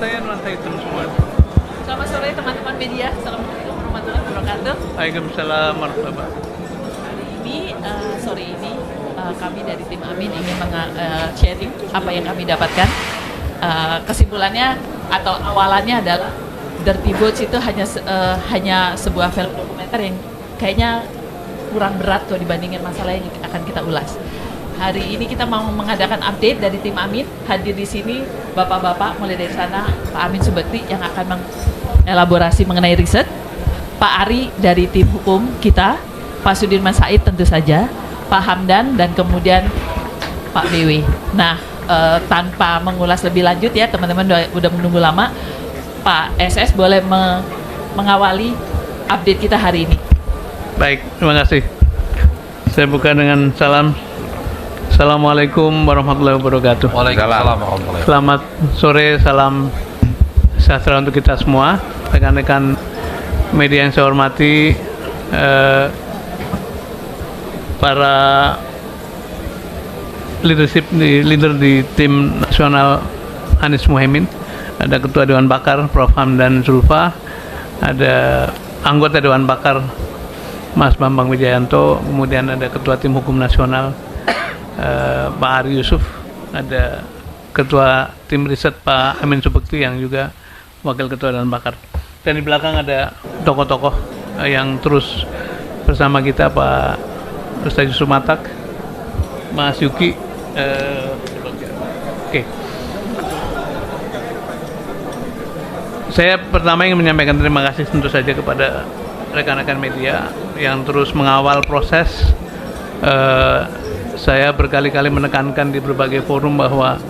saya nuansa hitam semua. Selamat sore teman-teman media. Assalamualaikum warahmatullahi wabarakatuh. Waalaikumsalam warahmatullahi wabarakatuh. Hari ini sore ini kami dari tim Amin ingin sharing apa yang kami dapatkan. Kesimpulannya atau awalannya adalah Dirty Boats itu hanya sebuah film dokumenter yang kayaknya kurang berat tuh dibandingin masalah yang akan kita ulas. Hari ini kita mau mengadakan update dari tim Amin. Hadir di sini bapak-bapak mulai dari sana Pak Amin Subekti yang akan mengelaborasi mengenai riset, Pak Ari dari tim hukum kita, Pak Sudirman Said tentu saja, Pak Hamdan dan kemudian Pak BW. Nah, tanpa mengulas lebih lanjut ya teman-teman udah menunggu lama, Pak SS boleh mengawali update kita hari ini. Baik, terima kasih. Saya buka dengan salam. Assalamualaikum warahmatullahi wabarakatuh. Waalaikumsalam warahmatullahi wabarakatuh. Selamat sore, salam sejahtera untuk kita semua. Rekan-rekan media yang saya hormati, para leader di tim nasional Anies Muhaimin, ada Ketua Dewan Pakar Prof. Hamdan Zulfa, ada anggota Dewan Pakar Mas Bambang Wijayanto, kemudian ada Ketua Tim Hukum Nasional Pak Ari Yusuf, ada Ketua Tim Riset Pak Amin Subekti yang juga Wakil Ketua Dewan Pakar. Dan di belakang ada tokoh-tokoh yang terus bersama kita, Pak Ustaz Yusuf Matak, Mas Yuki. Oke. Saya pertama ingin menyampaikan terima kasih tentu saja kepada rekan-rekan media yang terus mengawal proses. Saya berkali-kali menekankan di berbagai forum bahwa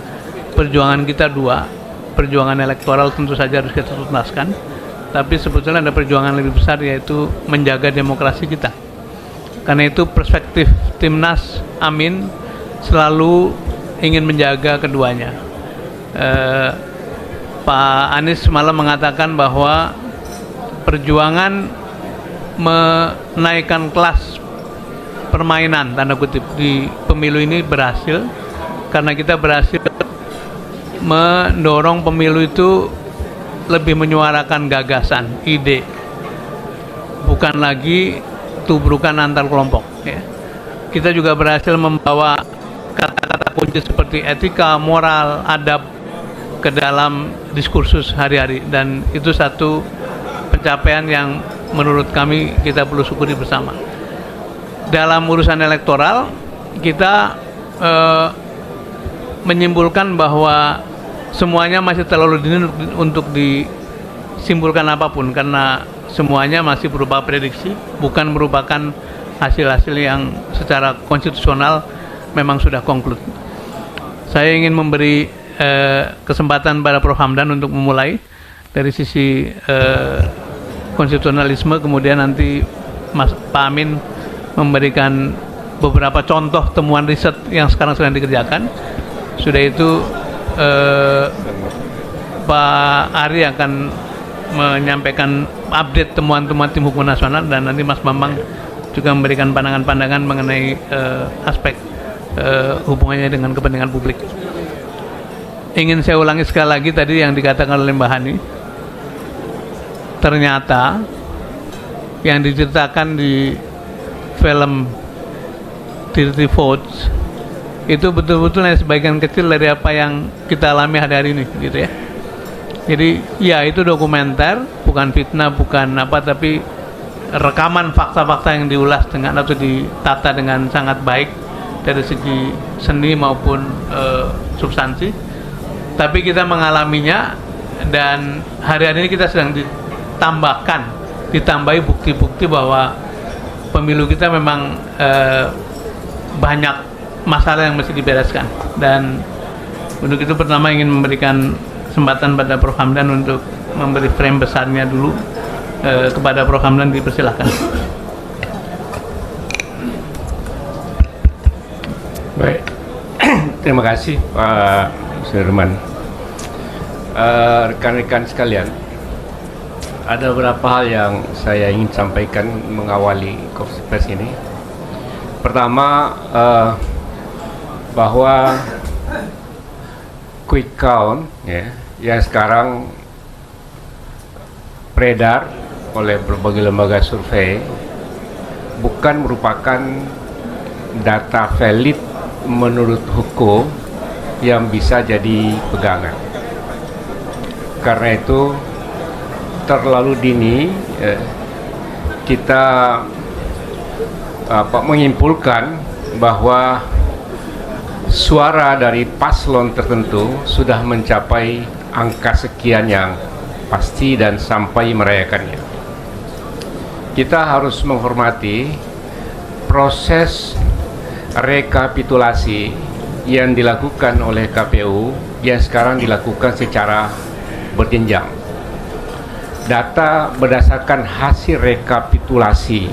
perjuangan kita dua, perjuangan elektoral tentu saja harus kita tuntaskan, tapi sebetulnya ada perjuangan lebih besar, yaitu menjaga demokrasi kita. Karena itu perspektif Timnas Amin selalu ingin menjaga keduanya. Pak Anies malah mengatakan bahwa perjuangan menaikkan kelas permainan tanda kutip di pemilu ini berhasil karena kita berhasil mendorong pemilu itu lebih menyuarakan gagasan, ide, bukan lagi tubrukan antar kelompok ya. Kita juga berhasil membawa kata-kata kunci seperti etika, moral, adab ke dalam diskursus hari-hari, dan itu satu pencapaian yang menurut kami kita perlu syukuri bersama. Dalam urusan elektoral kita menyimpulkan bahwa semuanya masih terlalu dini untuk disimpulkan apapun, karena semuanya masih berupa prediksi, bukan merupakan hasil-hasil yang secara konstitusional memang sudah konklud. Saya ingin memberi kesempatan pada Prof. Hamdan untuk memulai dari sisi konstitusionalisme, kemudian nanti Pak Amin memberikan beberapa contoh temuan riset yang sekarang sedang dikerjakan. Sudah itu Pak Ari akan menyampaikan update temuan-temuan tim hukum nasional, dan nanti Mas Bambang juga memberikan pandangan-pandangan mengenai aspek hubungannya dengan kepentingan publik. Ingin saya ulangi sekali lagi tadi yang dikatakan oleh Mbak Hani. Ternyata yang diceritakan di film Dirty Boats itu betul-betul hanya sebagian kecil dari apa yang kita alami hari-hari ini, gitu ya. Jadi ya itu dokumenter, bukan fitnah, bukan apa, tapi rekaman fakta-fakta yang diulas dengan atau ditata dengan sangat baik dari segi seni maupun substansi. Tapi kita mengalaminya, dan hari-hari ini kita sedang ditambahi bukti-bukti bahwa pemilu kita memang banyak masalah yang mesti dibereskan. Dan untuk itu pertama ingin memberikan kesempatan pada Prof. Hamdan untuk memberi frame besarnya dulu. Kepada Prof. Hamdan dipersilahkan. Baik, terima kasih Pak Sudirman. Rekan-rekan sekalian, ada beberapa hal yang saya ingin sampaikan mengawali konferensi pers ini. Pertama, bahwa quick count ya, yang sekarang beredar oleh berbagai lembaga survei bukan merupakan data valid menurut hukum yang bisa jadi pegangan. Karena itu terlalu dini kita menyimpulkan bahwa suara dari paslon tertentu sudah mencapai angka sekian yang pasti dan sampai merayakannya. Kita harus menghormati proses rekapitulasi yang dilakukan oleh KPU yang sekarang dilakukan secara berjenjang. Data berdasarkan hasil rekapitulasi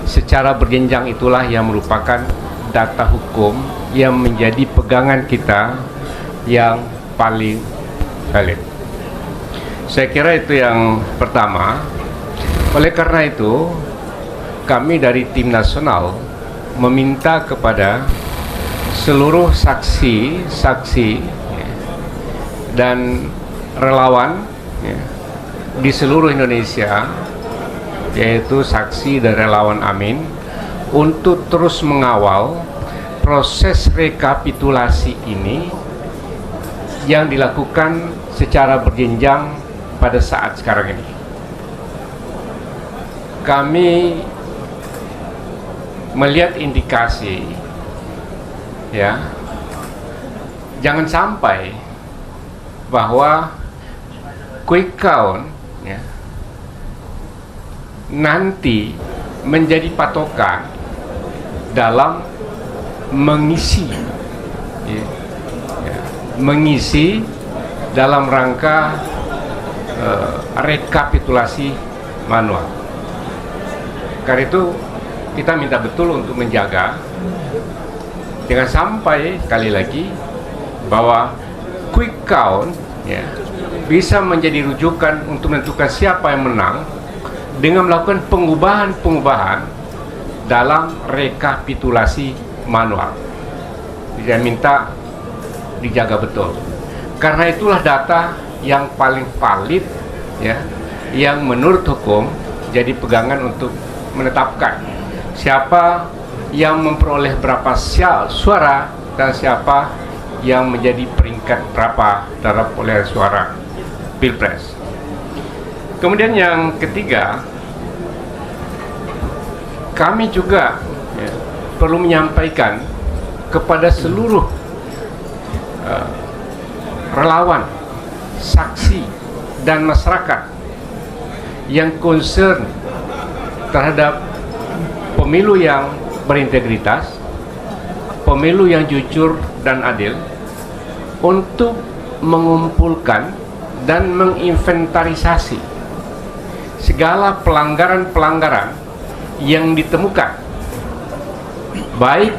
secara berjenjang itulah yang merupakan data hukum yang menjadi pegangan kita yang paling valid. Saya kira itu yang pertama. Oleh karena itu, kami dari tim nasional meminta kepada seluruh saksi dan relawan di seluruh Indonesia, yaitu saksi dan relawan Amin, untuk terus mengawal proses rekapitulasi ini yang dilakukan secara berjenjang pada saat sekarang ini. Kami melihat indikasi, ya, jangan sampai bahwa quick count ya, nanti menjadi patokan dalam mengisi mengisi dalam rangka rekapitulasi manual. Karena itu kita minta betul untuk menjaga jangan sampai sekali lagi bahwa quick count ya, bisa menjadi rujukan untuk menentukan siapa yang menang dengan melakukan pengubahan dalam rekapitulasi manual. Saya minta dijaga betul. Karena itulah data yang paling valid ya, yang menurut hukum jadi pegangan untuk menetapkan siapa yang memperoleh berapa suara dan siapa yang menjadi peringkat berapa dalam perolehan suara Pilpres. Kemudian yang ketiga, kami juga ya, perlu menyampaikan kepada seluruh relawan, saksi, dan masyarakat yang concern terhadap pemilu yang berintegritas, pemilu yang jujur dan adil, untuk mengumpulkan dan menginventarisasi segala pelanggaran-pelanggaran yang ditemukan baik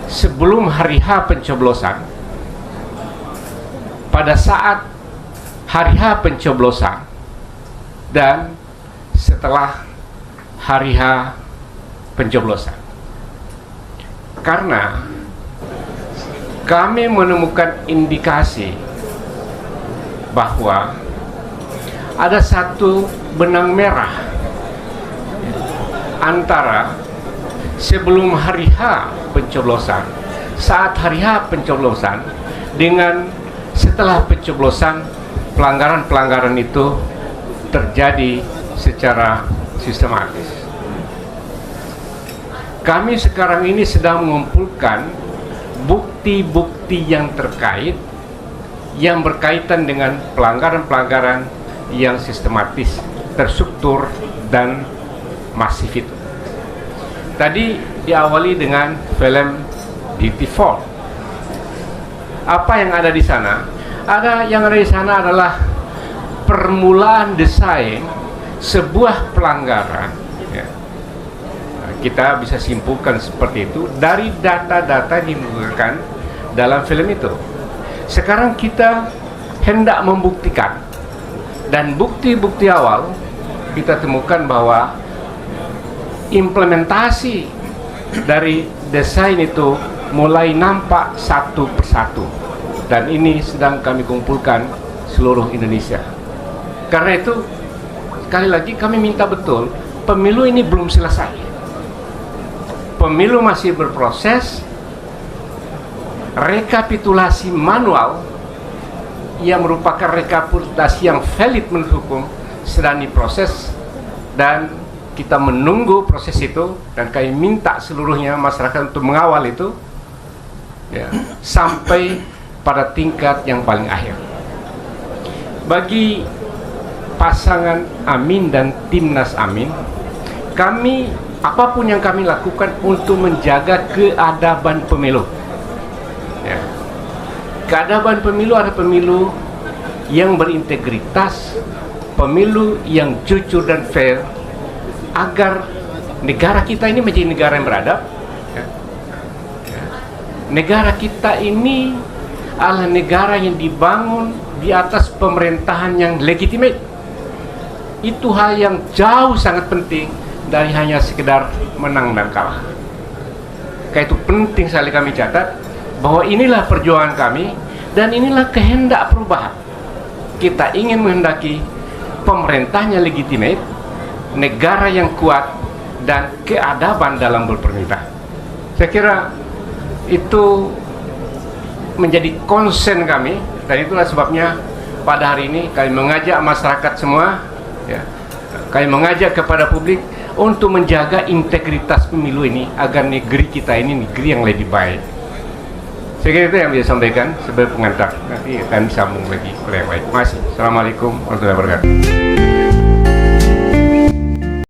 sebelum hari H pencoblosan, pada saat hari H pencoblosan, dan setelah hari H pencoblosan. Karena kami menemukan indikasi bahwa ada satu benang merah antara sebelum hari H pencoblosan, saat hari H pencoblosan, dengan setelah pencoblosan. Pelanggaran-pelanggaran itu terjadi secara sistematis. Kami sekarang ini sedang mengumpulkan bukti-bukti yang terkait, yang berkaitan dengan pelanggaran-pelanggaran yang sistematis, terstruktur, dan masif itu. Tadi diawali dengan film DT4. Apa yang ada di sana? Yang ada di sana adalah permulaan desain sebuah pelanggaran. Ya. Kita bisa simpulkan seperti itu dari data-data yang digunakan dalam film itu. Sekarang kita hendak membuktikan, dan bukti-bukti awal kita temukan bahwa implementasi dari desain itu mulai nampak satu persatu. dan ini sedang kami kumpulkan seluruh Indonesia. Karena itu, sekali lagi kami minta betul, pemilu ini belum selesai. Pemilu masih berproses. Rekapitulasi manual yang merupakan rekapitulasi yang valid menurut hukum sedang diproses, dan kita menunggu proses itu, dan kami minta seluruhnya masyarakat untuk mengawal itu ya, sampai pada tingkat yang paling akhir. Bagi pasangan Amin dan Timnas Amin, kami apapun yang kami lakukan untuk menjaga keadaban pemilu. Ya. Keadaban pemilu ada pemilu yang berintegritas, pemilu yang jujur dan fair, agar negara kita ini menjadi negara yang beradab. Ya. Ya. Negara kita ini adalah negara yang dibangun di atas pemerintahan yang legitimate. Itu hal yang jauh sangat penting dari hanya sekedar menang dan kalah. Karena itu penting sekali kami catat bahwa inilah perjuangan kami dan inilah kehendak perubahan. Kita ingin menghendaki pemerintahnya legitimate, negara yang kuat, dan keadaban dalam berpemerintah. Saya kira itu menjadi concern kami, dan itulah sebabnya pada hari ini kami mengajak masyarakat semua, ya, kami mengajak kepada publik untuk menjaga integritas pemilu ini agar negeri kita ini negeri yang lebih baik. Saya kira itu yang bisa sampaikan sebagai pengantar. Nanti akan disambung lagi oleh yang lain. Terima kasih. Assalamualaikum warahmatullahi wabarakatuh.